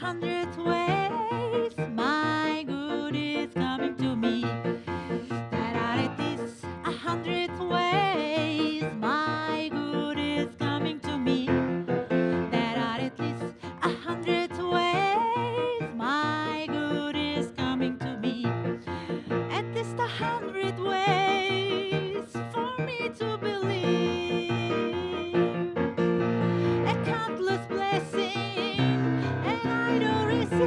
100 ways my good is coming to me. That are at least 100 ways my good is coming to me. That are at least 100 ways my good is coming to me. At least 100 ways for me to believe. A countless blessing and I don't receive.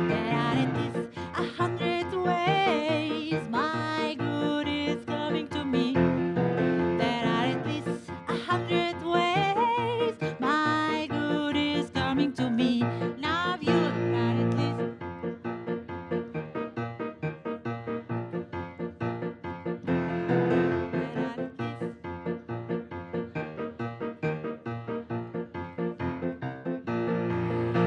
There are at least 100 ways my good is coming to me. There are at least 100 ways my good is coming to me. Now you got at least. There are at least.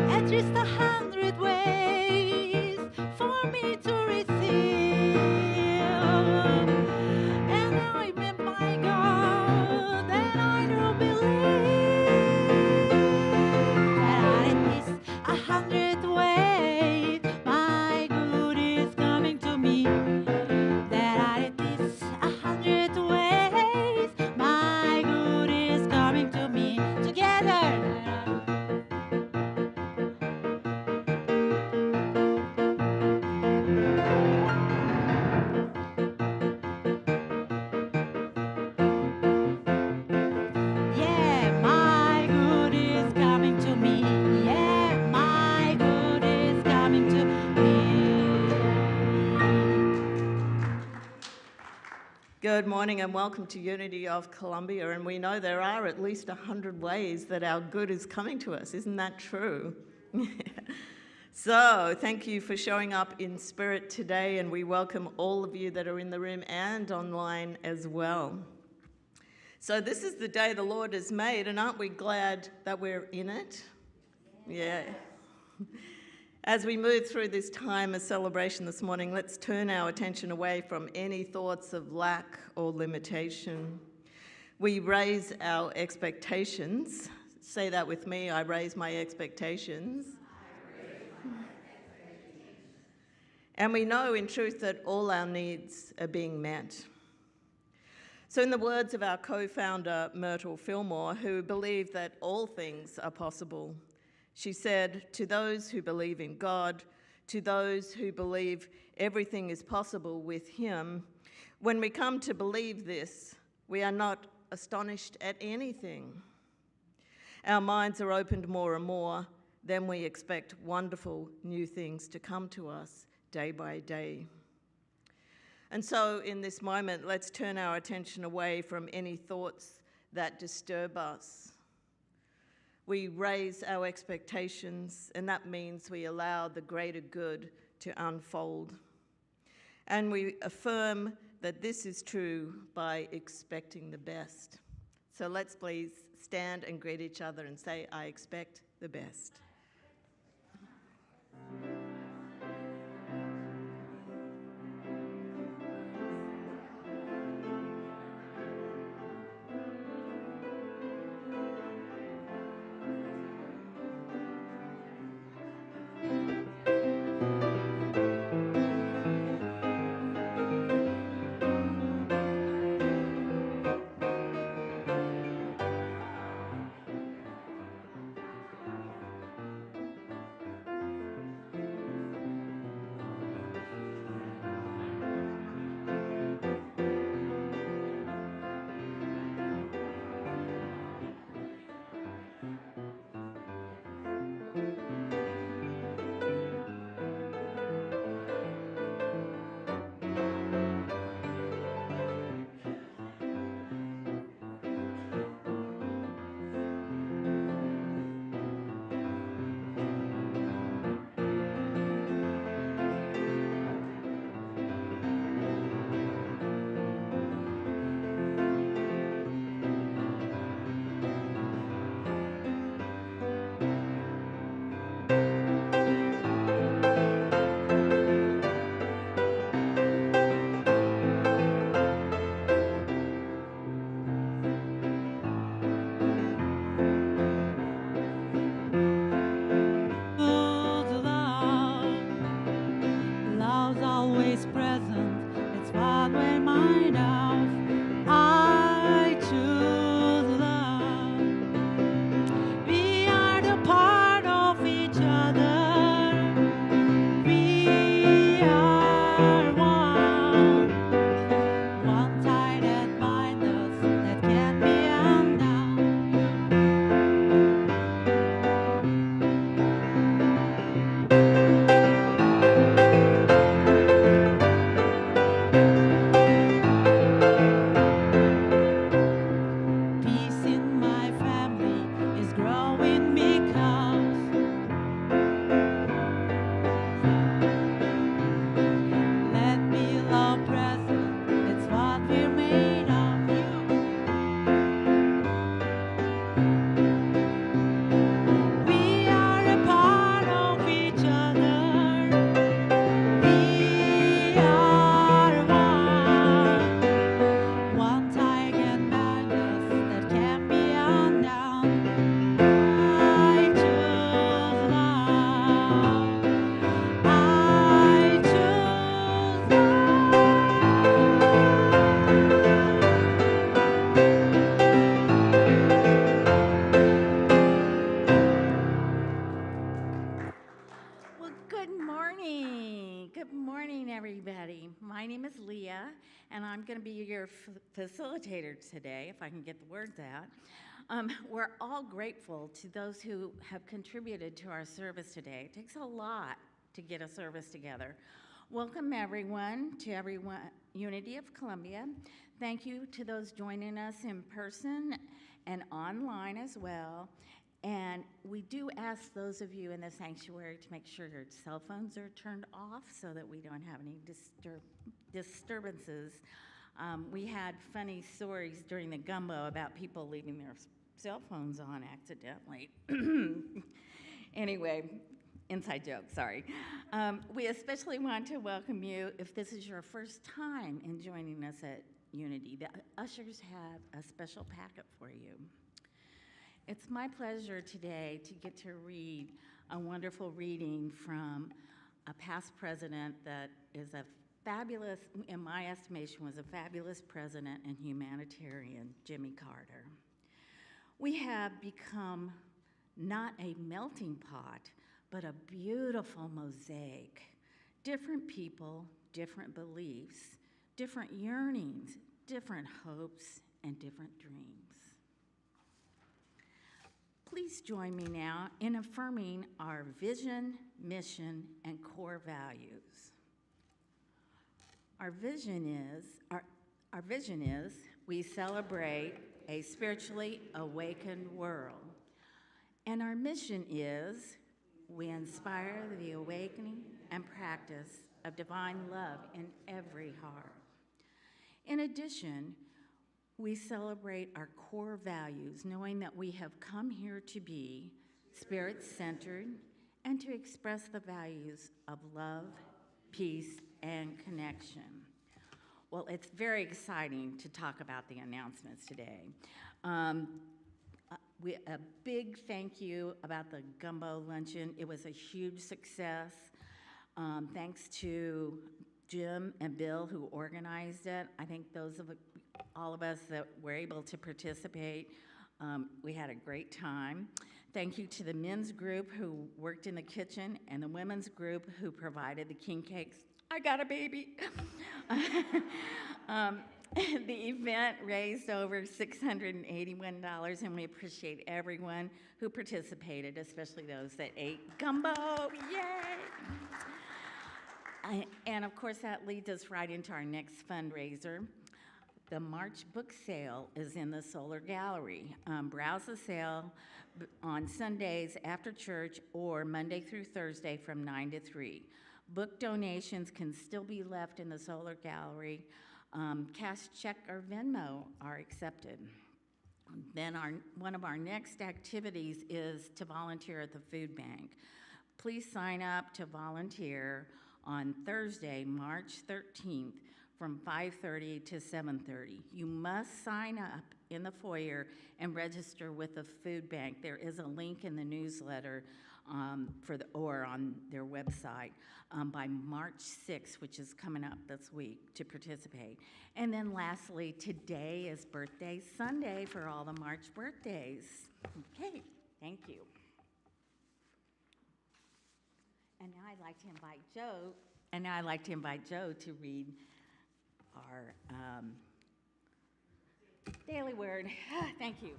At least 100 ways for me to receive. And I met my God, and I do believe that at least 100 ways my good is coming to me. That at least 100 ways my good is coming to me. Together. Yeah, my good is coming to me. Yeah, my good is coming to me. Good morning and welcome to Unity of Columbia. And we know there are at least 100 ways that our good is coming to us. Isn't that true? So thank you for showing up in spirit today, and we welcome all of you that are in the room and online as well. So this is the day the Lord has made, and aren't we glad that we're in it? Yeah. As we move through this time of celebration this morning, let's turn our attention away from any thoughts of lack or limitation. We raise our expectations. Say that with me, I raise my expectations. And we know in truth that all our needs are being met. So in the words of our co-founder, Myrtle Fillmore, who believed that all things are possible, she said, to those who believe in God, to those who believe everything is possible with Him, when we come to believe this, we are not astonished at anything. Our minds are opened more and more, then we expect wonderful new things to come to us day by day. And so in this moment, let's turn our attention away from any thoughts that disturb us. We raise our expectations, and that means we allow the greater good to unfold. And we affirm that this is true by expecting the best. So let's please stand and greet each other and say, I expect the best. My name is Leah, and I'm going to be your facilitator today, if I can get the words out. We're all grateful to those who have contributed to our service today. It takes a lot to get a service together. Welcome, everyone, to Unity of Columbia. Thank you to those joining us in person and online as well. And we do ask those of you in the sanctuary to make sure your cell phones are turned off so that we don't have any disturbances. We had funny stories during the gumbo about people leaving their cell phones on accidentally. Anyway, inside joke, sorry. We especially want to welcome you if this is your first time in joining us at Unity. The ushers have a special packet for you. It's my pleasure today to get to read a wonderful reading from a past president that is a fabulous, in my estimation, was a fabulous president and humanitarian, Jimmy Carter. We have become not a melting pot, but a beautiful mosaic. Different people, different beliefs, different yearnings, different hopes, and different dreams. Please join me now in affirming our vision, mission, and core values. Our vision is we celebrate a spiritually awakened world. And our mission is we inspire the awakening and practice of divine love in every heart. In addition, we celebrate our core values, knowing that we have come here to be spirit-centered and to express the values of love, peace, and connection. Well, it's very exciting to talk about the announcements today. A big thank you about the gumbo luncheon. It was a huge success. Thanks to Jim and Bill who organized it. I think all of us that were able to participate, we had a great time. Thank you to the men's group who worked in the kitchen and the women's group who provided the king cakes. I got a baby. The event raised over $681, and we appreciate everyone who participated, especially those that ate gumbo. Yay! And of course, that leads us right into our next fundraiser. The March book sale is in the Solar Gallery. Browse the sale on Sundays after church or Monday through Thursday from 9 to 3. Book donations can still be left in the Solar Gallery. Cash, check, or Venmo are accepted. Then one of our next activities is to volunteer at the food bank. Please sign up to volunteer on Thursday, March 13th from 5:30 to 7:30. You must sign up in the foyer and register with the food bank. There is a link in the newsletter or on their website by March 6th, which is coming up this week, to participate. And then lastly, today is Birthday Sunday for all the March birthdays. Okay, thank you. And now I'd like to invite Joe to read our daily word. Thank you.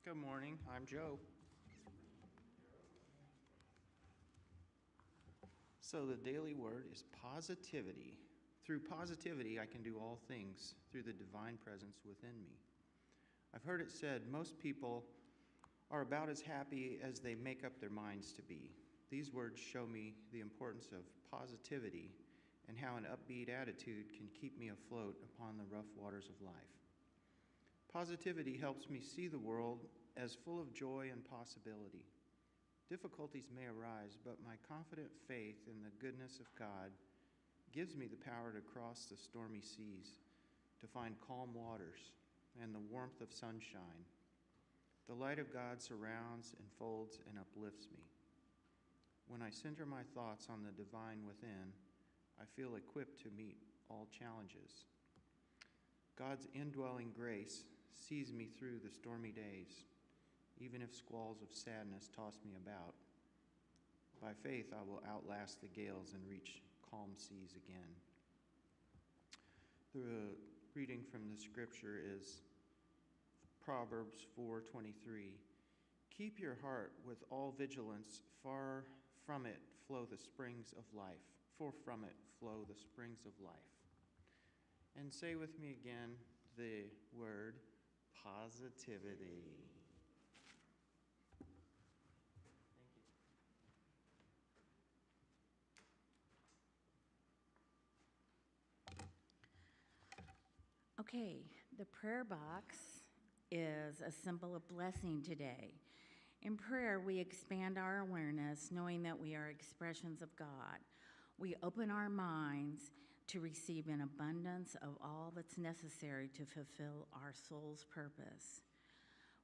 Good morning, I'm Joe. So the daily word is positivity. Through positivity, I can do all things through the divine presence within me. I've heard it said most people are about as happy as they make up their minds to be. These words show me the importance of positivity and how an upbeat attitude can keep me afloat upon the rough waters of life. Positivity helps me see the world as full of joy and possibility. Difficulties may arise, but my confident faith in the goodness of God gives me the power to cross the stormy seas, to find calm waters and the warmth of sunshine. The light of God surrounds, enfolds, and uplifts me. When I center my thoughts on the divine within, I feel equipped to meet all challenges. God's indwelling grace sees me through the stormy days, even if squalls of sadness toss me about. By faith, I will outlast the gales and reach calm seas again. The reading from the scripture is Proverbs 4:23. Keep your heart with all vigilance, far from it flow the springs of life. For from it flow the springs of life. And say with me again the word positivity. Okay, the prayer box is a symbol of blessing today. In prayer, we expand our awareness, knowing that we are expressions of God. We open our minds to receive an abundance of all that's necessary to fulfill our soul's purpose.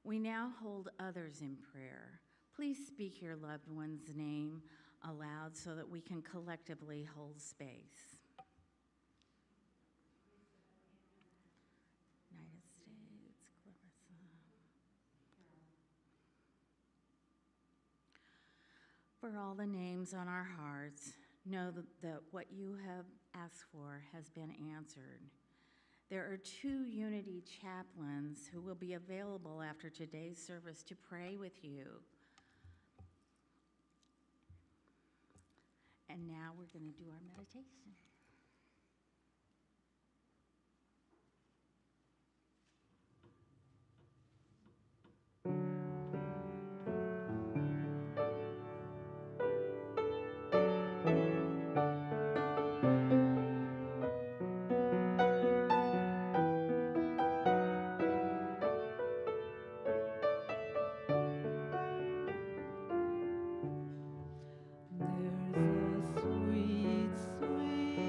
We now hold others in prayer. Please speak your loved one's name aloud so that we can collectively hold space. United States, Clarissa. For all the names on our hearts, know that what you have asked for has been answered. There are 2 Unity chaplains who will be available after today's service to pray with you. And now we're going to do our meditation. There's a sweet, sweet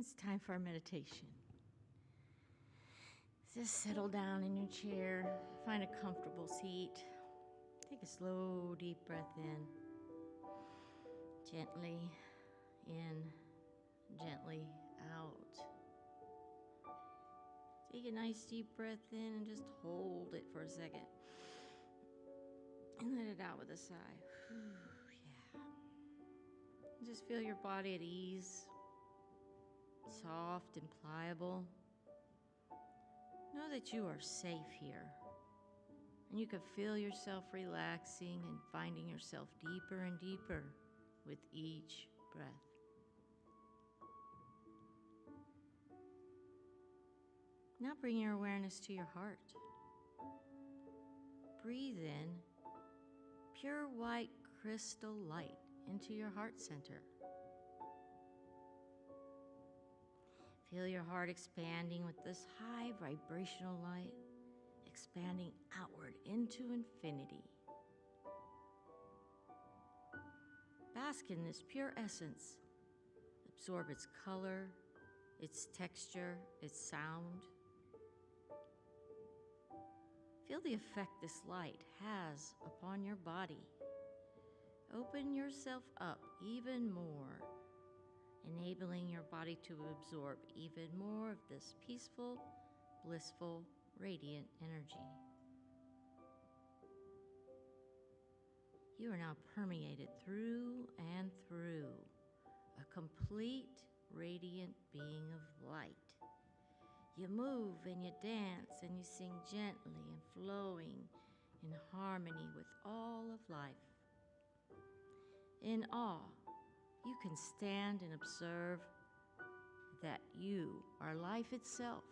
It's time for our meditation. Just settle down in your chair, find a comfortable seat. Take a slow, deep breath in. Gently in, gently out. Take a nice deep breath in and just hold it for a second. And let it out with a sigh. Yeah. Just feel your body at ease, soft and pliable. Know that you are safe here. And you can feel yourself relaxing and finding yourself deeper and deeper with each breath. Now bring your awareness to your heart. Breathe in pure white crystal light into your heart center. Feel your heart expanding with this high vibrational light, expanding outward into infinity. Bask in this pure essence. Absorb its color, its texture, its sound. Feel the effect this light has upon your body. Open yourself up even more, enabling your body to absorb even more of this peaceful, blissful, radiant energy. You are now permeated through and through, a complete, radiant being of light. You move and you dance and you sing gently and flowing in harmony with all of life. In awe, you can stand and observe that you are life itself.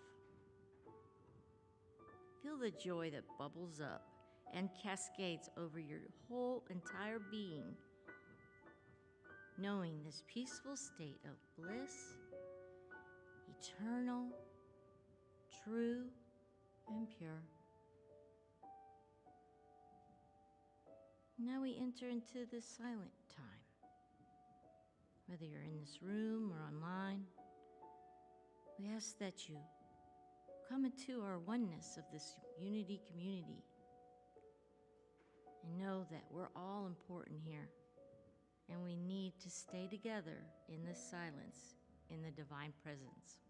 Feel the joy that bubbles up and cascades over your whole entire being, knowing this peaceful state of bliss, eternal, true, and pure. Now we enter into this silent time. Whether you're in this room or online, we ask that you come into our oneness of this unity community and know that we're all important here and we need to stay together in this silence in the divine presence.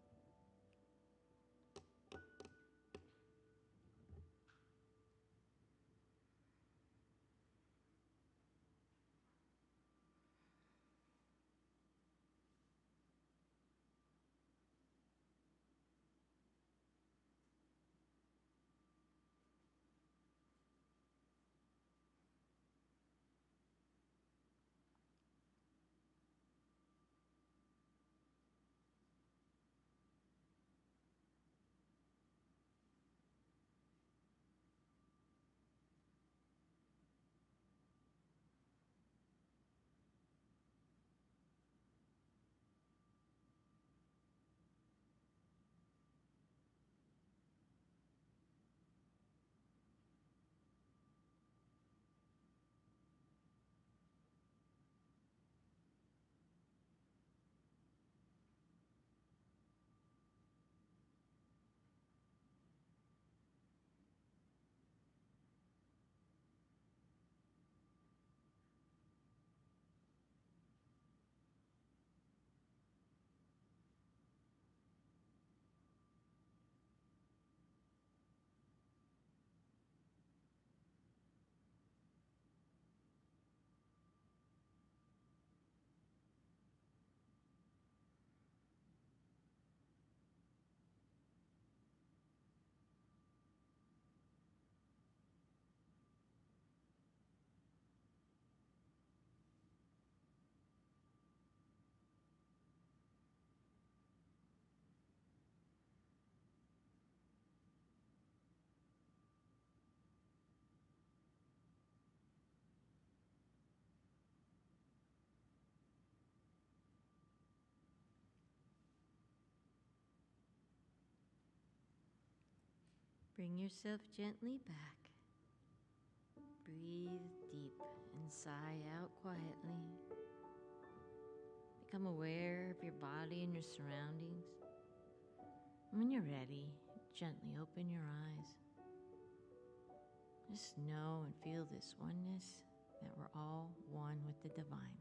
Bring yourself gently back. Breathe deep and sigh out quietly. Become aware of your body and your surroundings. And when you're ready, gently open your eyes. Just know and feel this oneness, that we're all one with the divine.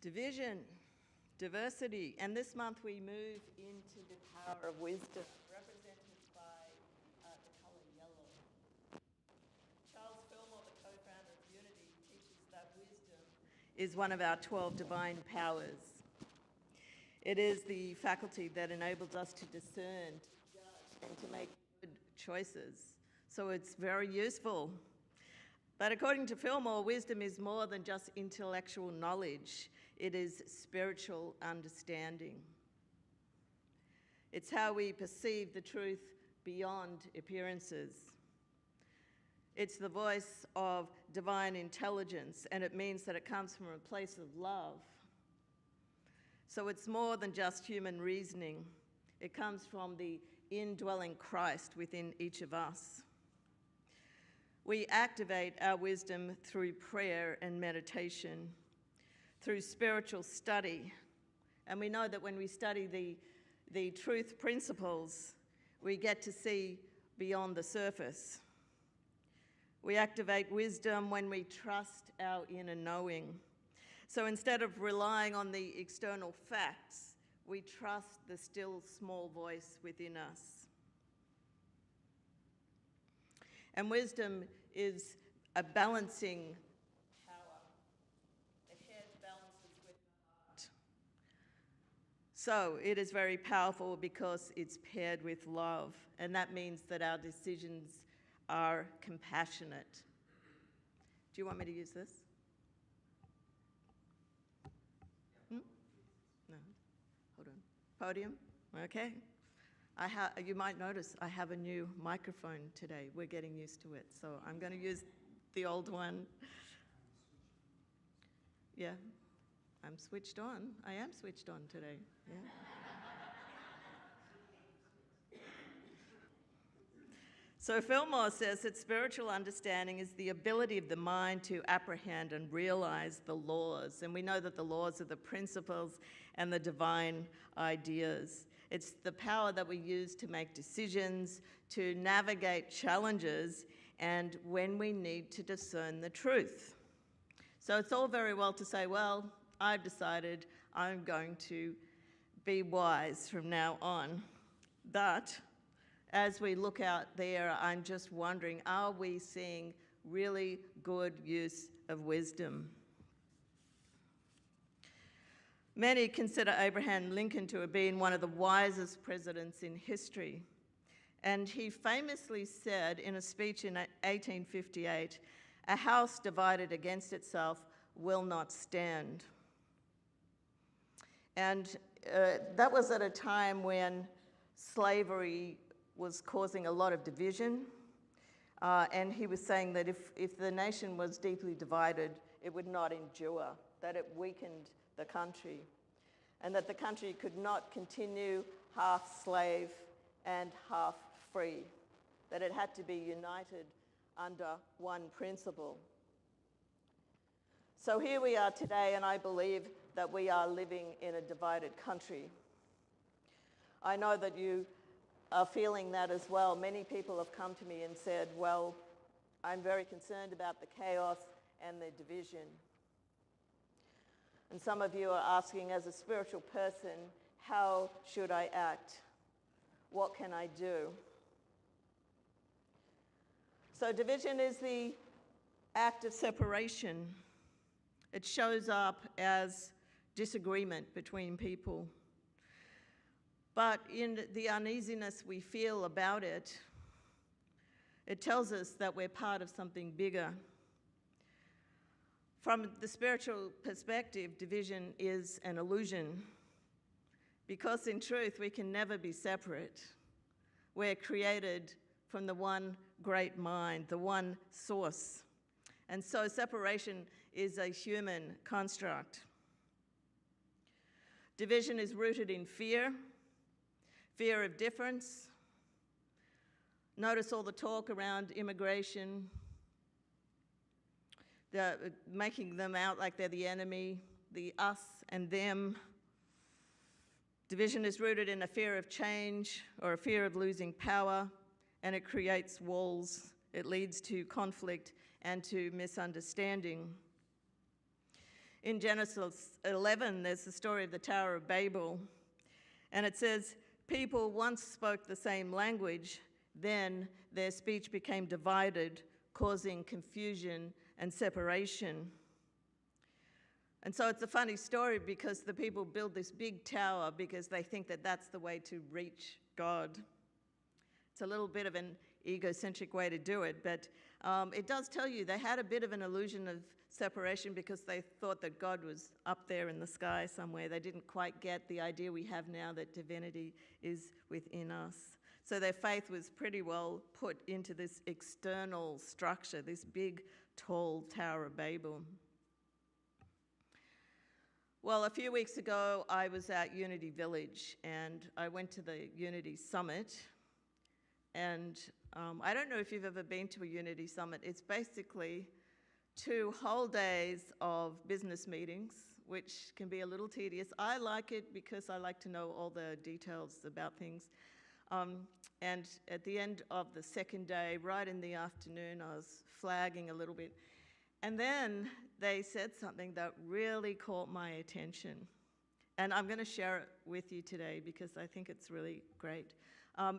Division, diversity, and this month we move into the power of wisdom, represented by the colour yellow. Charles Fillmore, the co-founder of Unity, teaches that wisdom is one of our 12 divine powers. It is the faculty that enables us to discern, to judge, and to make good choices. So it's very useful. But according to Fillmore, wisdom is more than just intellectual knowledge. It is spiritual understanding. It's how we perceive the truth beyond appearances. It's the voice of divine intelligence, and it means that it comes from a place of love. So it's more than just human reasoning. It comes from the indwelling Christ within each of us. We activate our wisdom through prayer and meditation, through spiritual study. And we know that when we study the truth principles, we get to see beyond the surface. We activate wisdom when we trust our inner knowing. So instead of relying on the external facts, we trust the still small voice within us. And wisdom is a balancing power. The head balances with the heart. So it is very powerful because it's paired with love, and that means that our decisions are compassionate. Do you want me to use this? No? Hold on. Podium? Okay. You might notice I have a new microphone today. We're getting used to it, so I'm going to use the old one. Yeah, I'm switched on. I am switched on today. Yeah. So Fillmore says that spiritual understanding is the ability of the mind to apprehend and realize the laws. And we know that the laws are the principles and the divine ideas. It's the power that we use to make decisions, to navigate challenges, and when we need to discern the truth. So it's all very well to say, well, I've decided I'm going to be wise from now on. But as we look out there, I'm just wondering, are we seeing really good use of wisdom? Many consider Abraham Lincoln to have been one of the wisest presidents in history. And he famously said in a speech in 1858, "A house divided against itself will not stand." And that was at a time when slavery was causing a lot of division. And he was saying that if the nation was deeply divided, it would not endure, that it weakened the country, and that the country could not continue half slave and half free, that it had to be united under one principle. So here we are today, and I believe that we are living in a divided country. I know that you are feeling that as well. Many people have come to me and said, well, I'm very concerned about the chaos and the division. And some of you are asking, as a spiritual person, How should I act? What can I do? So division is the act of separation. It shows up as disagreement between people. But in the uneasiness we feel about it, it tells us that we're part of something bigger. From the spiritual perspective, division is an illusion, because in truth we can never be separate. We're created from the one great mind, the one source. And so separation is a human construct. Division is rooted in fear of difference. Notice all the talk around immigration, making them out like they're the enemy, the us and them. Division is rooted in a fear of change or a fear of losing power, and it creates walls. It leads to conflict and to misunderstanding. In Genesis 11, there's the story of the Tower of Babel, and it says, people once spoke the same language, then their speech became divided, causing confusion and separation. And so it's a funny story because the people build this big tower because they think that that's the way to reach God. It's a little bit of an egocentric way to do it, but it does tell you they had a bit of an illusion of separation because they thought that God was up there in the sky somewhere. They didn't quite get the idea we have now that divinity is within us. So their faith was pretty well put into this external structure, this big, tall Tower of Babel. Well, a few weeks ago, I was at Unity Village, and I went to the Unity Summit. And I don't know if you've ever been to a Unity Summit. It's basically 2 whole days of business meetings, which can be a little tedious. I like it because I like to know all the details about things. And at the end of the second day, right in the afternoon, I was flagging a little bit. And then they said something that really caught my attention. And I'm going to share it with you today because I think it's really great.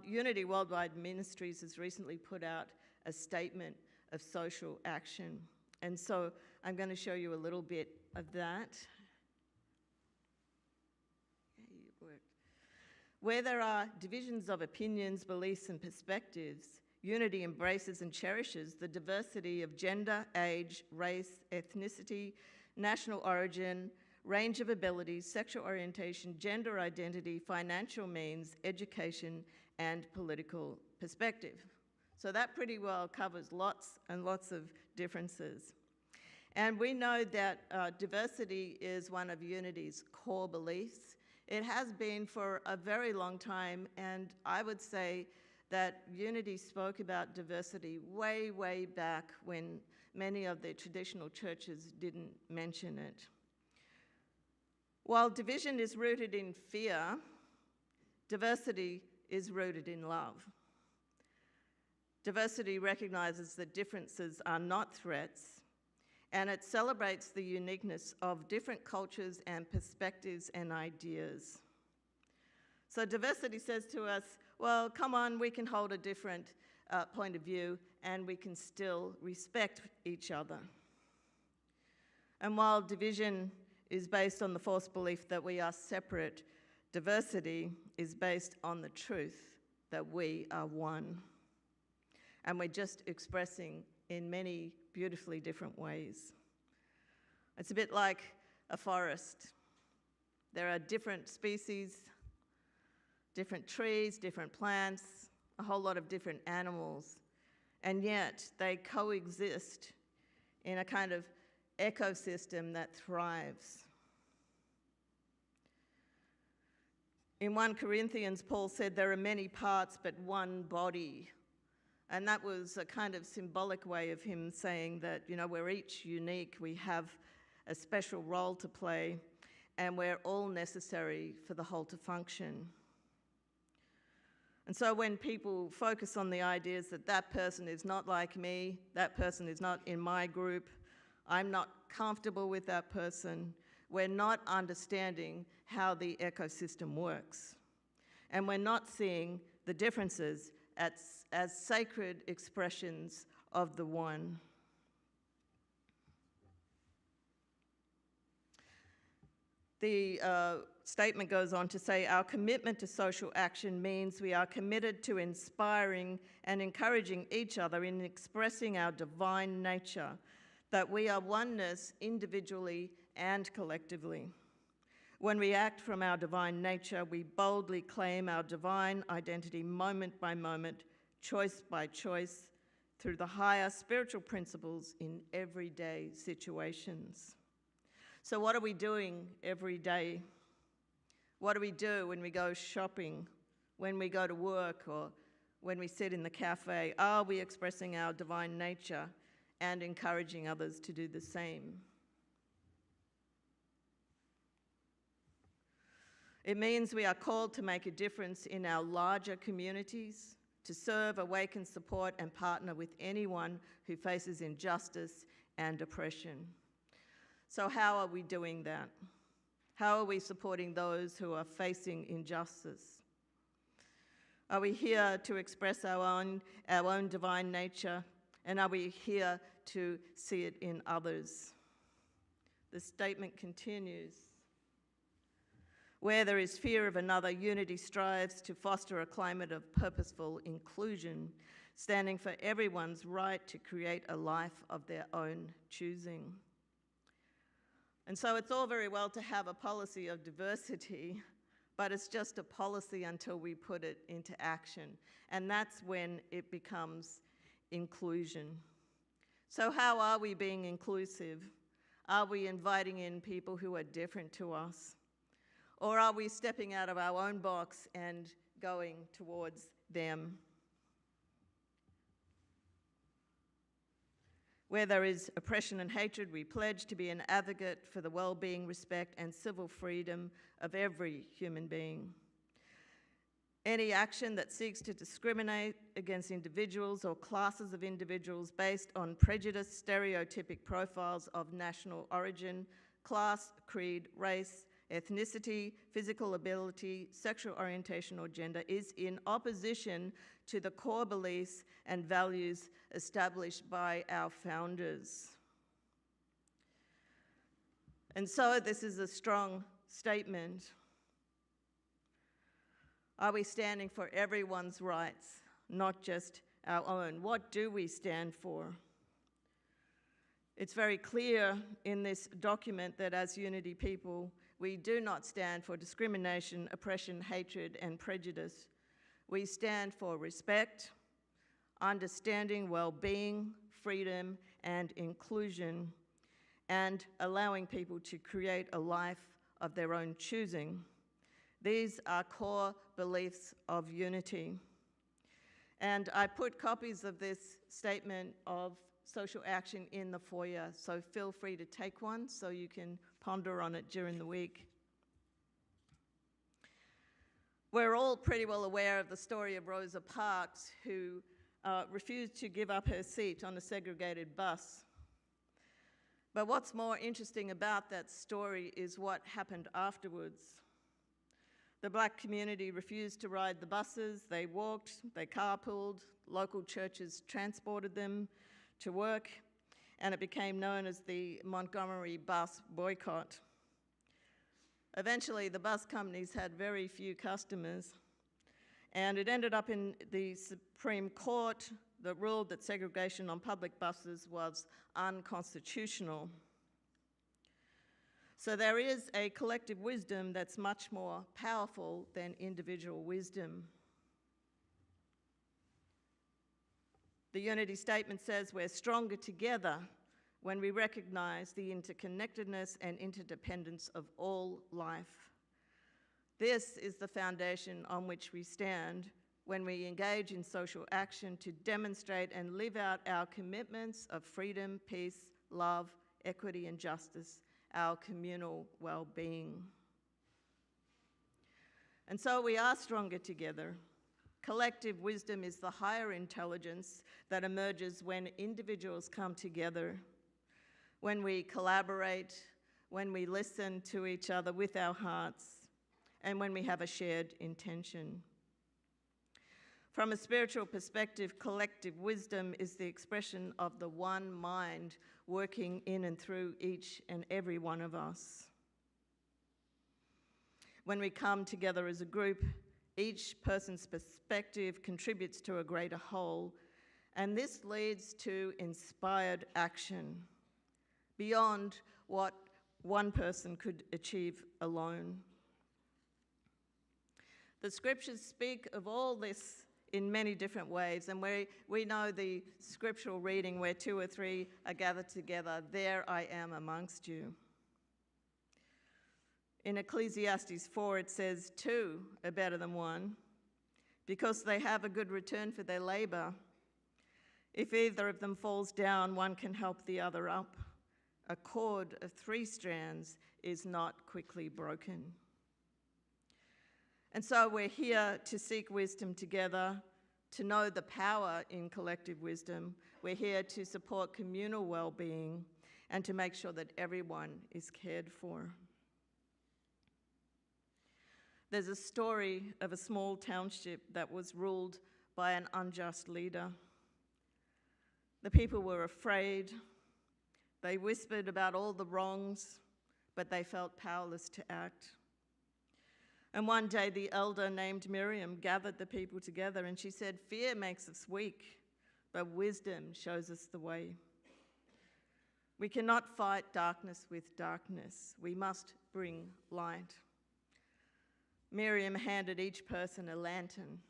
Unity Worldwide Ministries has recently put out a statement of social action. And so I'm going to show you a little bit of that. Where there are divisions of opinions, beliefs, and perspectives, Unity embraces and cherishes the diversity of gender, age, race, ethnicity, national origin, range of abilities, sexual orientation, gender identity, financial means, education, and political perspective. So that pretty well covers lots and lots of differences. And we know that diversity is one of Unity's core beliefs. It has been for a very long time, and I would say that Unity spoke about diversity way, way back when many of the traditional churches didn't mention it. While division is rooted in fear, diversity is rooted in love. Diversity recognizes that differences are not threats, and it celebrates the uniqueness of different cultures and perspectives and ideas. So diversity says to us, well, come on, we can hold a different point of view and we can still respect each other. And while division is based on the false belief that we are separate, diversity is based on the truth that we are one. And we're just expressing in many beautifully different ways. It's a bit like a forest. There are different species, different trees, different plants, a whole lot of different animals, and yet they coexist in a kind of ecosystem that thrives. In 1 Corinthians, Paul said there are many parts but one body. And that was a kind of symbolic way of him saying that, you know, we're each unique, we have a special role to play, and we're all necessary for the whole to function. And so when people focus on the ideas that that person is not like me, that person is not in my group, I'm not comfortable with that person, we're not understanding how the ecosystem works. And we're not seeing the differences as sacred expressions of the one. The statement goes on to say, our commitment to social action means we are committed to inspiring and encouraging each other in expressing our divine nature, that we are oneness individually and collectively. When we act from our divine nature, we boldly claim our divine identity moment by moment, choice by choice, through the higher spiritual principles in everyday situations. So what are we doing every day? What do we do when we go shopping, when we go to work, or when we sit in the cafe? Are we expressing our divine nature and encouraging others to do the same? It means we are called to make a difference in our larger communities, to serve, awaken, support, and partner with anyone who faces injustice and oppression. So how are we doing that? How are we supporting those who are facing injustice? Are we here to express our own divine nature, and are we here to see it in others? The statement continues. Where there is fear of another, unity strives to foster a climate of purposeful inclusion, standing for everyone's right to create a life of their own choosing. And so it's all very well to have a policy of diversity, but it's just a policy until we put it into action. And that's when it becomes inclusion. So how are we being inclusive? Are we inviting in people who are different to us? Or are we stepping out of our own box and going towards them? Where there is oppression and hatred, we pledge to be an advocate for the well-being, respect, and civil freedom of every human being. Any action that seeks to discriminate against individuals or classes of individuals based on prejudice, stereotypic profiles of national origin, class, creed, race, ethnicity, physical ability, sexual orientation, or gender is in opposition to the core beliefs and values established by our founders. And so this is a strong statement. Are we standing for everyone's rights, not just our own? What do we stand for? It's very clear in this document that as Unity people, we do not stand for discrimination, oppression, hatred, and prejudice. We stand for respect, understanding, well-being, freedom, and inclusion, and allowing people to create a life of their own choosing. These are core beliefs of Unity. And I put copies of this statement of social action in the foyer, so feel free to take one so you can ponder on it during the week. We're all pretty well aware of the story of Rosa Parks, who refused to give up her seat on a segregated bus. But what's more interesting about that story is what happened afterwards. The black community refused to ride the buses. They walked, they carpooled, local churches transported them to work, and it became known as the Montgomery bus boycott. Eventually, the bus companies had very few customers, and it ended up in the Supreme Court that ruled that segregation on public buses was unconstitutional. So there is a collective wisdom that's much more powerful than individual wisdom. The Unity Statement says we're stronger together when we recognize the interconnectedness and interdependence of all life. This is the foundation on which we stand when we engage in social action to demonstrate and live out our commitments of freedom, peace, love, equity, and justice, our communal well-being. And so we are stronger together. Collective wisdom is the higher intelligence that emerges when individuals come together, when we collaborate, when we listen to each other with our hearts, and when we have a shared intention. From a spiritual perspective, collective wisdom is the expression of the one mind working in and through each and every one of us. When we come together as a group, each person's perspective contributes to a greater whole, and this leads to inspired action beyond what one person could achieve alone. The scriptures speak of all this in many different ways, and we know the scriptural reading where 2 or 3 are gathered together, there I am amongst you. In Ecclesiastes 4, it says, 2 are better than 1, because they have a good return for their labor. If either of them falls down, one can help the other up. A cord of 3 strands is not quickly broken. And so we're here to seek wisdom together, to know the power in collective wisdom. We're here to support communal well-being and to make sure that everyone is cared for. There's a story of a small township that was ruled by an unjust leader. The people were afraid. They whispered about all the wrongs, but they felt powerless to act. And one day the elder named Miriam gathered the people together, and she said, "Fear makes us weak, but wisdom shows us the way. We cannot fight darkness with darkness. We must bring light." Miriam handed each person a lantern,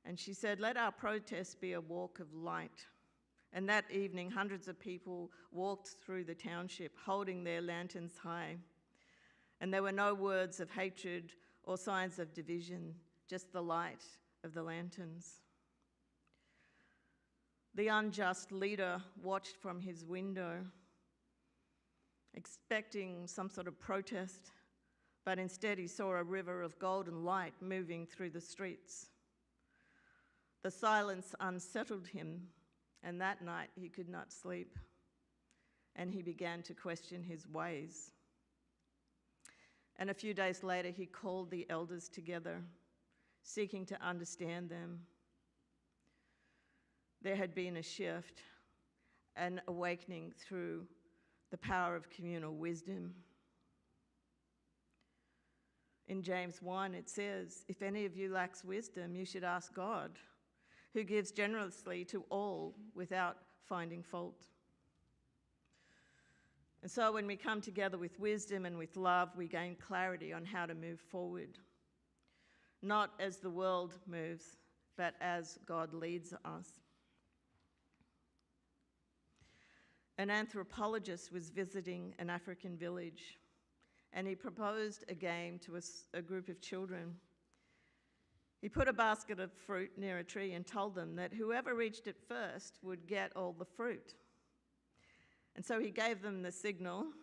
and she said, "Let our protest be a walk of light." And that evening, hundreds of people walked through the township, holding their lanterns high. And there were no words of hatred or signs of division, just the light of the lanterns. The unjust leader watched from his window, expecting some sort of protest, but instead he saw a river of golden light moving through the streets. The silence unsettled him, and that night he could not sleep, and he began to question his ways. And a few days later, he called the elders together, seeking to understand them. There had been a shift, an awakening through the power of communal wisdom. In James 1, it says, "If any of you lacks wisdom, you should ask God, who gives generously to all without finding fault." And so when we come together with wisdom and with love, we gain clarity on how to move forward, not as the world moves, but as God leads us. An anthropologist was visiting an African village, and he proposed a game to a group of children. He put a basket of fruit near a tree and told them that whoever reached it first would get all the fruit. And so he gave them the signal,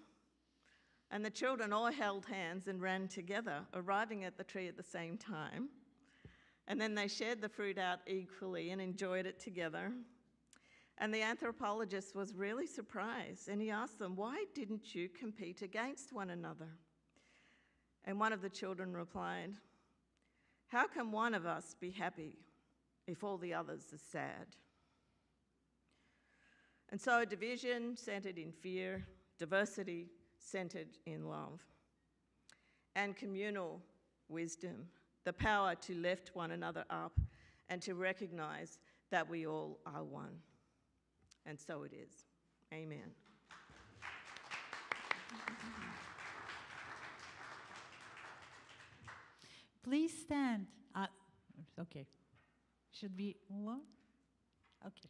and the children all held hands and ran together, arriving at the tree at the same time. And then they shared the fruit out equally and enjoyed it together. And the anthropologist was really surprised, and he asked them, "Why didn't you compete against one another?" And one of the children replied, "How can one of us be happy if all the others are sad?" And so division centered in fear, diversity centered in love, and communal wisdom, the power to lift one another up and to recognize that we all are one. And so it is. Amen. Please stand. Okay. Should we move on? Okay.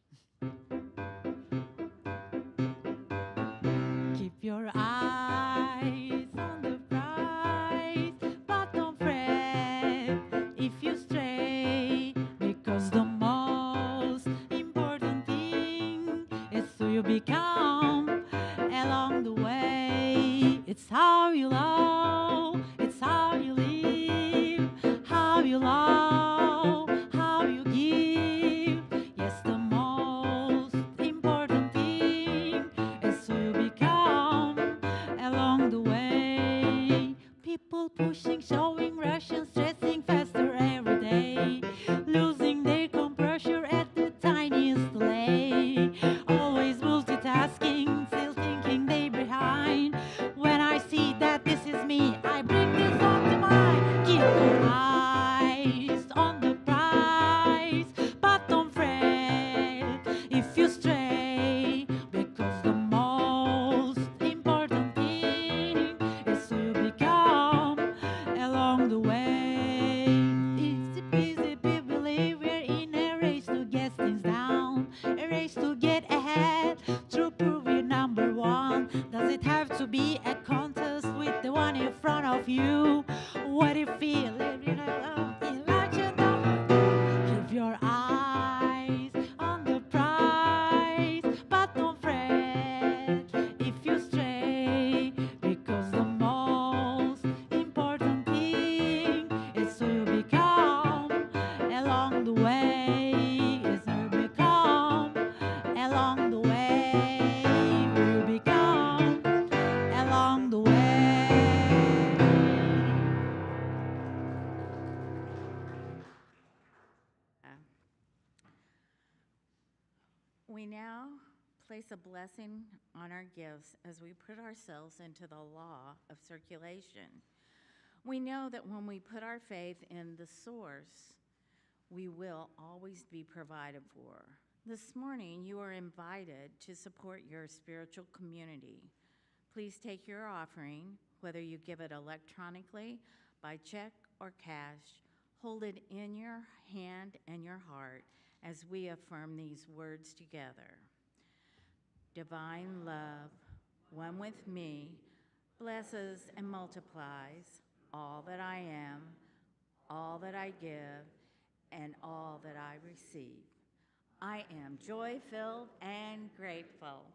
Keep your eyes on the prize, but don't fret if you stray, because the most important thing is who you become along the way. It's how you love, it's how you live, how you love, how you give. Yes, the most important thing is who you become People pushing, showing, rushing, stressing faster every day. Losing their composure at the tiniest delay. Always multitasking, still thinking they behind. When I see that this is me, I bring this song to mind. Keep your eyes on the prize, but don't fret if you stray, because the most important thing is who you become along the way. Easy peasy, we believe we're in a race to get things down, a race to get ahead, to prove we're number one. Does it have to be a contest with the one in front of you? What do you feel? Keep your eyes on the prize, but don't fret if you stray, because the most important thing is who you become along the way. Is who you become along the way. Who you become along the way. We now place a blessing on our gifts as we put ourselves into the law of circulation. We know that when we put our faith in the source, we will always be provided for. This morning, you are invited to support your spiritual community. Please take your offering, whether you give it electronically, by check, or cash. Hold it in your hand and your heart as we affirm these words together. Divine love, one with me, blesses and multiplies all that I am, all that I give, and all that I receive. I am joy-filled and grateful.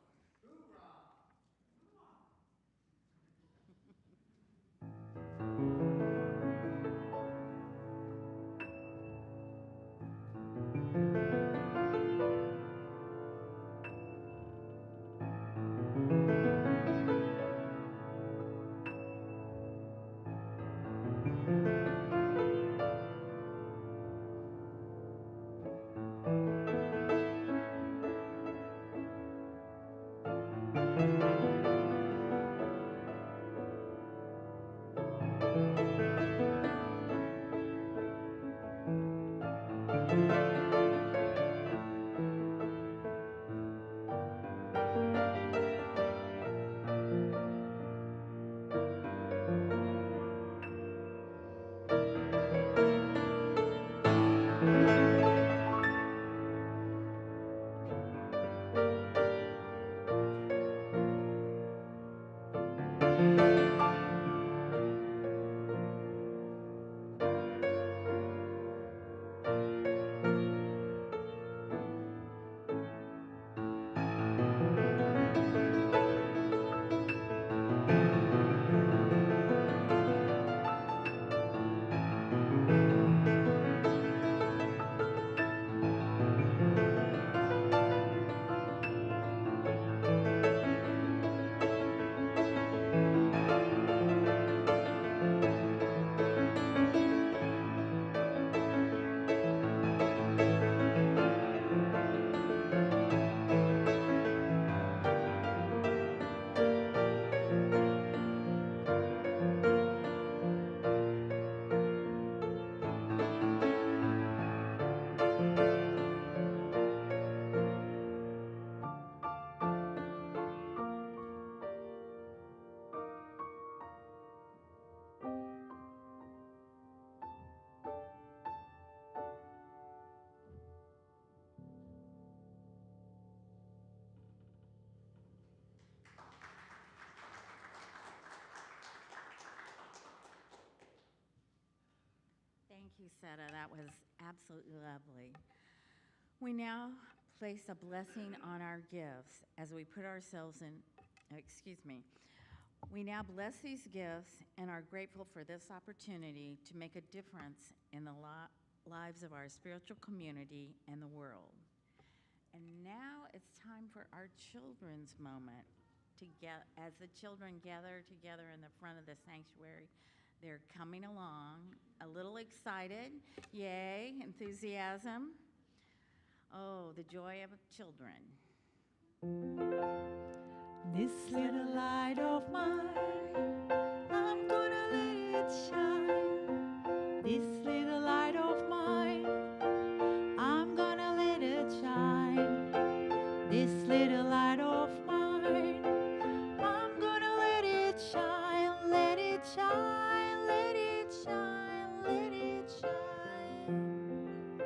Thank you, Seta. That was absolutely lovely. We now place a blessing on our gifts as we put ourselves in, We now bless these gifts and are grateful for this opportunity to make a difference in the lives of our spiritual community and the world. And now it's time for our children's moment. As the children gather together in the front of the sanctuary, They're coming along, a little excited. Yay, enthusiasm. Oh, the joy of children. This little light of mine, I'm gonna let it shine. This little light of mine, I'm gonna let it shine. This little light of mine, I'm gonna let it shine, let it shine, let it shine, let it shine.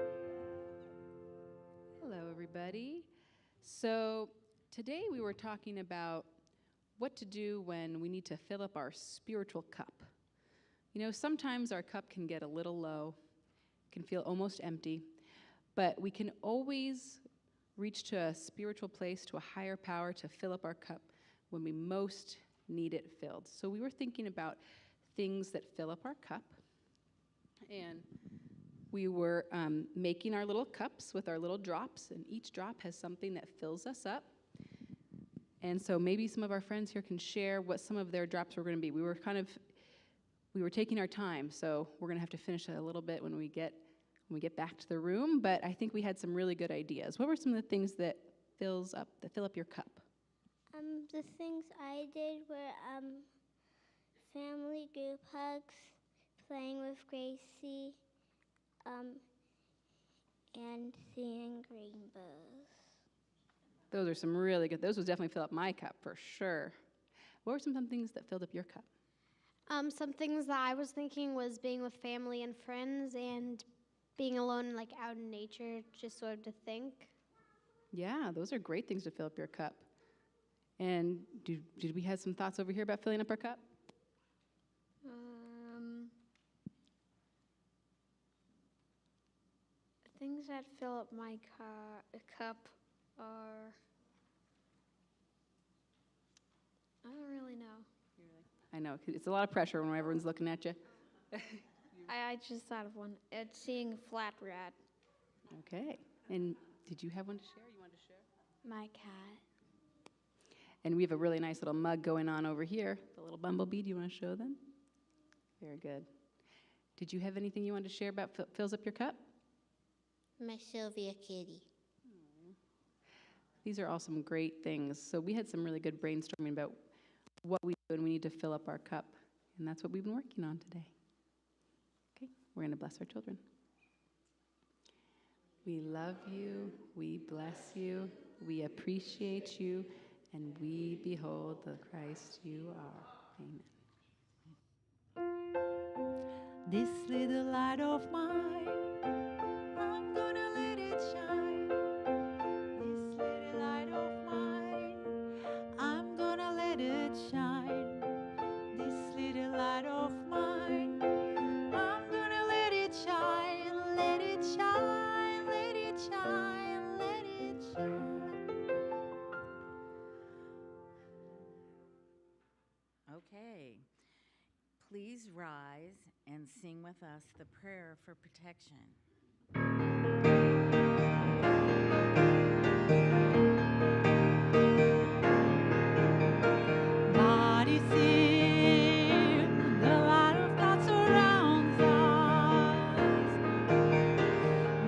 Hello, everybody. So today we were talking about what to do when we need to fill up our spiritual cup. You know, sometimes our cup can get a little low, can feel almost empty, but we can always reach to a spiritual place, to a higher power to fill up our cup when we most need it filled. So we were thinking about things that fill up our cup, and we were making our little cups with our little drops, and each drop has something that fills us up. And so maybe some of our friends here can share what some of their drops were going to be. We were taking our time, so we're going to have to finish it a little bit when we get back to the room, but I think we had some really good ideas. What were some of the things that fill up your cup? The things I did were family group hugs, playing with Gracie, and seeing rainbows. Those are some really good. Those would definitely fill up my cup for sure. What were some things that filled up your cup? Some things that I was thinking was being with family and friends and being alone, like out in nature, just sort of to think. Yeah, those are great things to fill up your cup. And did we have some thoughts over here about filling up our cup? Things that fill up my cup are, I don't really know. I know, it's a lot of pressure when everyone's looking at you. I just thought of one. It's seeing a flat rat. Okay, and did you have one to share? You wanted to share? My cat. And we have a really nice little mug going on over here, the little bumblebee. Do you want to show them? Very good. Did you have anything you wanted to share about fills up your cup? My Sylvia kitty. These are all some great things. So we had some really good brainstorming about what we do when we need to fill up our cup, and that's what we've been working on today. Okay, we're going to bless our children. We love you, we bless you, we appreciate you, and we behold the Christ you are. Amen. This little light of mine, I'm gonna let it shine. This little light of mine, I'm gonna let it shine. This little light of mine, I'm gonna let it shine, let it shine, let it shine, let it shine. Okay. Please rise and sing with us the prayer for protection. God is here, the light of God surrounds us.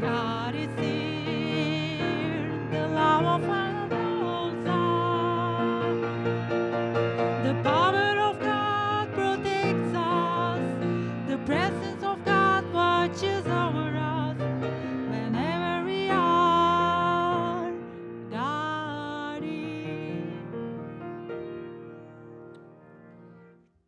God is here, the love of God holds us. The power of God protects us. The presence of God watches over us. Whenever we are guarded.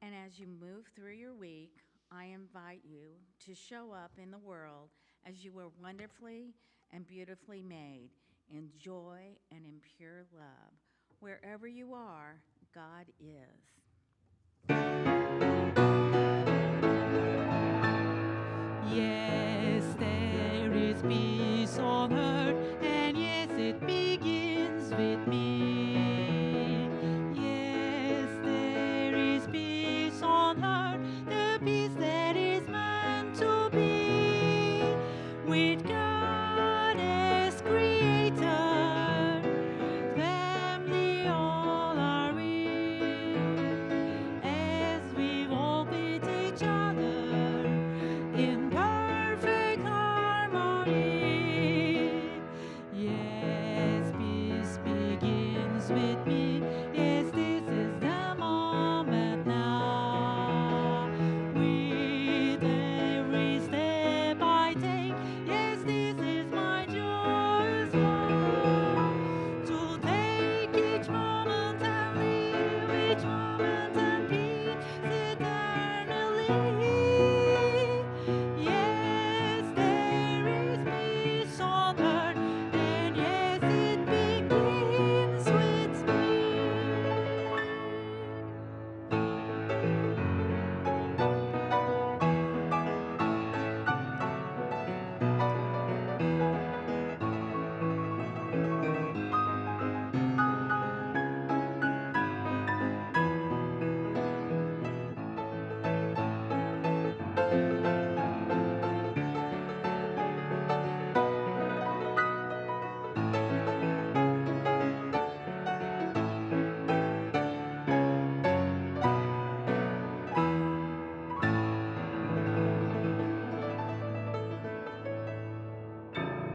And as you move through your week, I invite you to show up in the world as you were wonderfully and beautifully made, in joy and in pure love. Wherever you are, God is.